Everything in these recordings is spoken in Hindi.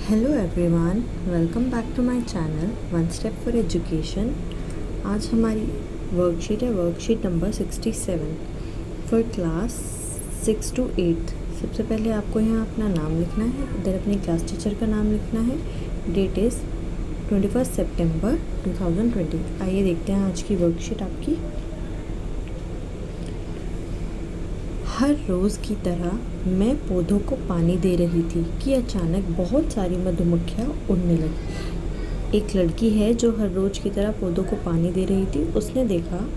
Hello everyone, welcome back to my channel one step for education. आज हमारी वर्कशीट है worksheet number 67 for class 6 to 8। सबसे पहले आपको यहाँ अपना नाम लिखना है, इधर अपनी क्लास टीचर का नाम लिखना है। डेट इज़ 21 सितंबर 2020। आइए देखते हैं आज की वर्कशीट आपकी। हर रोज़ की तरह मैं पौधों को पानी दे रही थी कि अचानक बहुत सारी मधुमक्खियाँ उड़ने लगी। एक लड़की है जो हर रोज़ की तरह पौधों को पानी दे रही थी। उसने देखा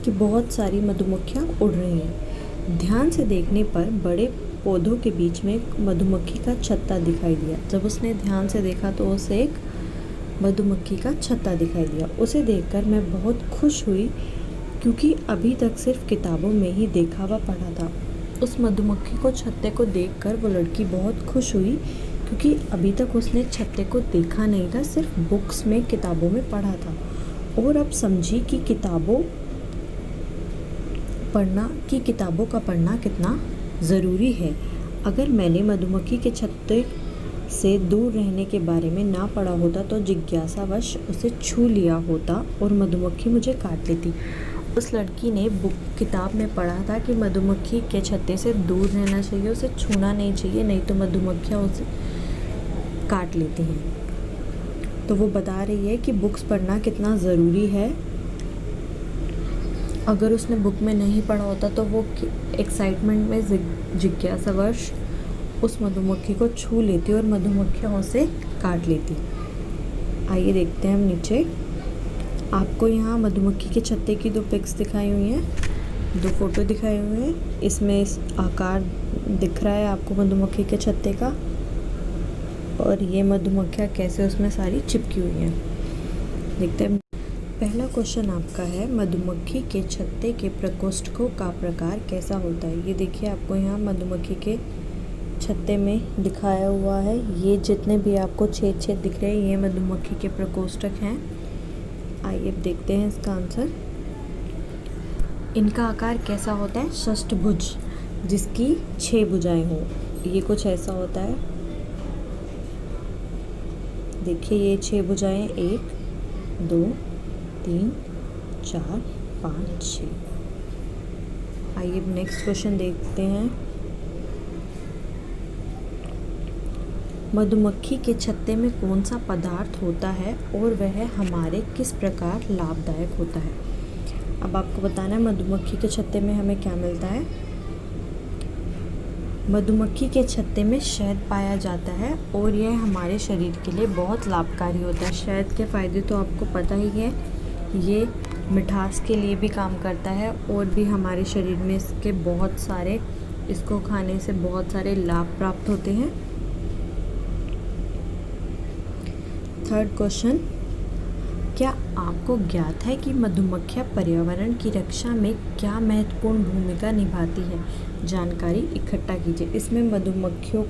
कि बहुत सारी मधुमक्खियाँ उड़ रही हैं। ध्यान से देखने पर बड़े पौधों के बीच में एक मधुमक्खी का छत्ता दिखाई दिया। जब उसने ध्यान से देखा तो उसे एक मधुमक्खी का छत्ता दिखाई दिया। उसे देखकर मैं बहुत खुश हुई क्योंकि अभी तक सिर्फ किताबों में ही देखा व पढ़ा था। उस मधुमक्खी को छत्ते को देखकर वो लड़की बहुत खुश हुई क्योंकि अभी तक उसने छत्ते को देखा नहीं था, सिर्फ बुक्स में किताबों में पढ़ा था। और अब समझी कि किताबों का पढ़ना कितना ज़रूरी है। अगर मैंने मधुमक्खी के छत्ते से दूर रहने के बारे में ना पढ़ा होता तो जिज्ञासावश उसे छू लिया होता और मधुमक्खी मुझे काट लेती। उस लड़की ने किताब में पढ़ा था कि मधुमक्खी के छत्ते से दूर रहना चाहिए, उसे छूना नहीं चाहिए, नहीं तो मधुमक्खियाँ उसे काट लेती हैं। तो वो बता रही है कि बुक्स पढ़ना कितना ज़रूरी है। अगर उसने बुक में नहीं पढ़ा होता तो वो एक्साइटमेंट में जिज्ञासावश उस मधुमक्खी को छू लेती और मधुमक्खियाँ उसे काट लेती। आइए देखते हैं हम नीचे। आपको यहाँ मधुमक्खी के छत्ते की दो पिक्स दिखाई हुई हैं, दो फोटो दिखाई हुई हैं। इसमें इस आकार दिख रहा है आपको मधुमक्खी के छत्ते का, और ये मधुमक्खियाँ कैसे उसमें सारी चिपकी हुई हैं देखते हैं। पहला क्वेश्चन आपका है, मधुमक्खी के छत्ते के प्रकोष्ठों का प्रकार कैसा होता है। ये देखिए आपको यहाँ मधुमक्खी के छत्ते में दिखाया हुआ है। ये जितने भी आपको छेद छेद दिख रहे हैं ये मधुमक्खी के प्रकोष्ठक हैं। आइए अब देखते हैं इसका आंसर। इनका आकार कैसा होता है, षष्ठभुज, जिसकी 6 भुजाएं हों। ये कुछ ऐसा होता है। देखिए ये 6 भुजाएं, 1 2 3 4 5 6। आइए अब नेक्स्ट क्वेश्चन देखते हैं। मधुमक्खी के छत्ते में कौन सा पदार्थ होता है और वह हमारे किस प्रकार लाभदायक होता है। अब आपको बताना है मधुमक्खी के छत्ते में हमें क्या मिलता है। मधुमक्खी के छत्ते में शहद पाया जाता है और यह हमारे शरीर के लिए बहुत लाभकारी होता है। शहद के फ़ायदे तो आपको पता ही है, ये मिठास के लिए भी काम करता है और भी हमारे शरीर में इसके बहुत सारे, इसको खाने से बहुत सारे लाभ प्राप्त होते हैं। थर्ड क्वेश्चन, क्या आपको ज्ञात है कि मधुमक्खियाँ पर्यावरण की रक्षा में क्या महत्वपूर्ण भूमिका निभाती है। जानकारी इकट्ठा कीजिए। इसमें मधुमक्खियों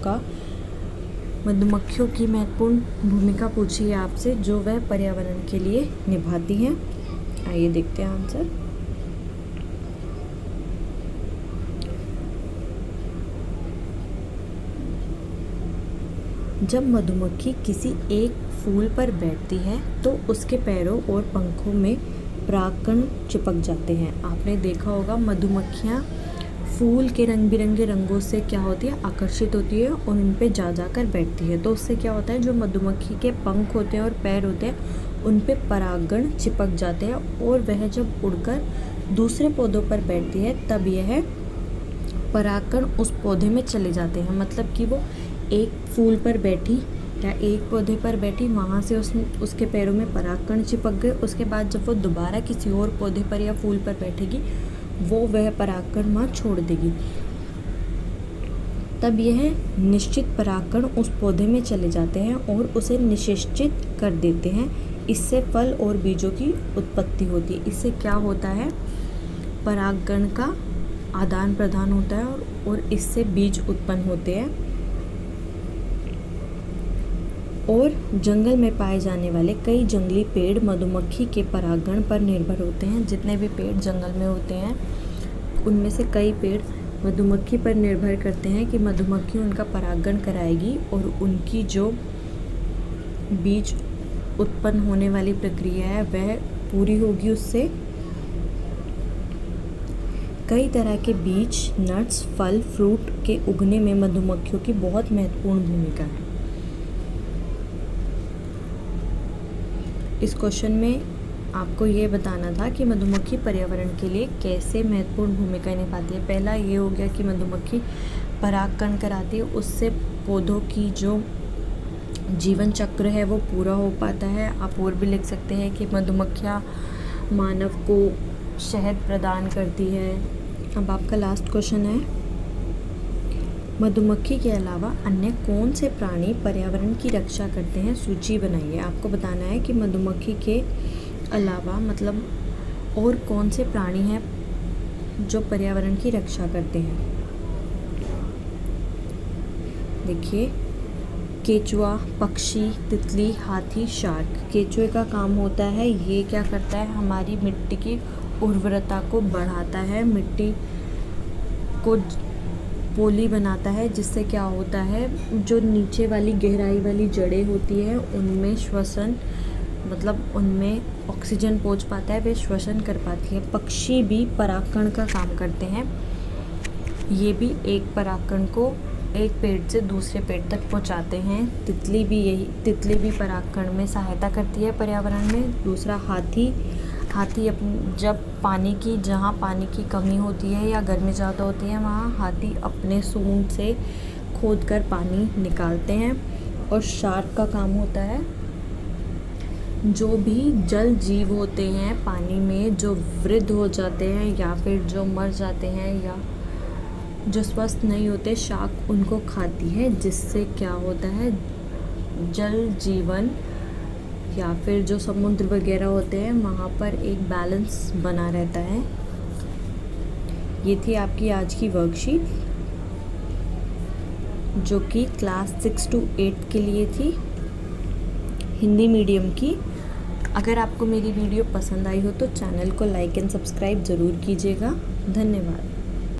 की महत्वपूर्ण भूमिका पूछी है आपसे जो वह पर्यावरण के लिए निभाती हैं। आइए देखते हैं आंसर। जब मधुमक्खी किसी एक फूल पर बैठती है तो उसके पैरों और पंखों में परागकण चिपक जाते हैं। आपने देखा होगा मधुमक्खियाँ फूल के रंग बिरंगे रंगों से क्या होती है, आकर्षित होती है और उन पे जा कर बैठती है। तो उससे क्या होता है, जो मधुमक्खी के पंख होते हैं और पैर होते हैं उन पे परागकण चिपक जाते हैं और वह जब उड़कर दूसरे पौधों पर बैठती है तब यह परागकण उस पौधे में चले जाते हैं। मतलब कि वो एक फूल पर बैठी या एक पौधे पर बैठी, वहाँ से उसके पैरों में परागकण चिपक गए। उसके बाद जब वो दोबारा किसी और पौधे पर या फूल पर बैठेगी वह परागकण वहाँ छोड़ देगी। तब यह निश्चित परागकण उस पौधे में चले जाते हैं और उसे निषेचित कर देते हैं। इससे फल और बीजों की उत्पत्ति होती है। इससे क्या होता है, परागकण का आदान प्रदान होता है और इससे बीज उत्पन्न होते हैं। और जंगल में पाए जाने वाले कई जंगली पेड़ मधुमक्खी के परागण पर निर्भर होते हैं। जितने भी पेड़ जंगल में होते हैं उनमें से कई पेड़ मधुमक्खी पर निर्भर करते हैं कि मधुमक्खी उनका परागण कराएगी और उनकी जो बीज उत्पन्न होने वाली प्रक्रिया है वह पूरी होगी उससे। कई तरह के बीज, नट्स, फल, फ्रूट के उगने में मधुमक्खियों की बहुत महत्वपूर्ण भूमिका है। इस क्वेश्चन में आपको ये बताना था कि मधुमक्खी पर्यावरण के लिए कैसे महत्वपूर्ण भूमिका निभाती है। पहला ये हो गया कि मधुमक्खी परागकण कराती है, उससे पौधों की जो जीवन चक्र है वो पूरा हो पाता है। आप और भी लिख सकते हैं कि मधुमक्खियाँ मानव को शहद प्रदान करती है। अब आपका लास्ट क्वेश्चन है, मधुमक्खी के अलावा अन्य कौन से प्राणी पर्यावरण की रक्षा करते हैं, सूची बनाइए। आपको बताना है कि मधुमक्खी के अलावा मतलब और कौन से प्राणी हैं जो पर्यावरण की रक्षा करते हैं। देखिए, केचुआ, पक्षी, तितली, हाथी, शार्क। केचुए का काम होता है, ये क्या करता है, हमारी मिट्टी की उर्वरता को बढ़ाता है, मिट्टी को पोली बनाता है, जिससे क्या होता है जो नीचे वाली गहराई वाली जड़ें होती हैं उनमें श्वसन मतलब उनमें ऑक्सीजन पहुंच पाता है, वे श्वसन कर पाती है। पक्षी भी परागकण का काम करते हैं, ये भी एक परागकण को एक पेड़ से दूसरे पेड़ तक पहुंचाते हैं। तितली भी परागकण में सहायता करती है पर्यावरण में। दूसरा हाथी जब जहाँ पानी की कमी होती है या गर्मी ज़्यादा होती है वहाँ हाथी अपने सूंड से खोद कर पानी निकालते हैं। और शार्क का काम होता है, जो भी जल जीव होते हैं पानी में जो वृद्ध हो जाते हैं या फिर जो मर जाते हैं या जो स्वस्थ नहीं होते, शार्क उनको खाती है, जिससे क्या होता है जल जीवन या फिर जो समुद्र वगैरह होते हैं वहाँ पर एक बैलेंस बना रहता है। ये थी आपकी आज की वर्कशीट जो कि क्लास 6 to 8 के लिए थी, हिंदी मीडियम की। अगर आपको मेरी वीडियो पसंद आई हो तो चैनल को लाइक एंड सब्सक्राइब ज़रूर कीजिएगा। धन्यवाद।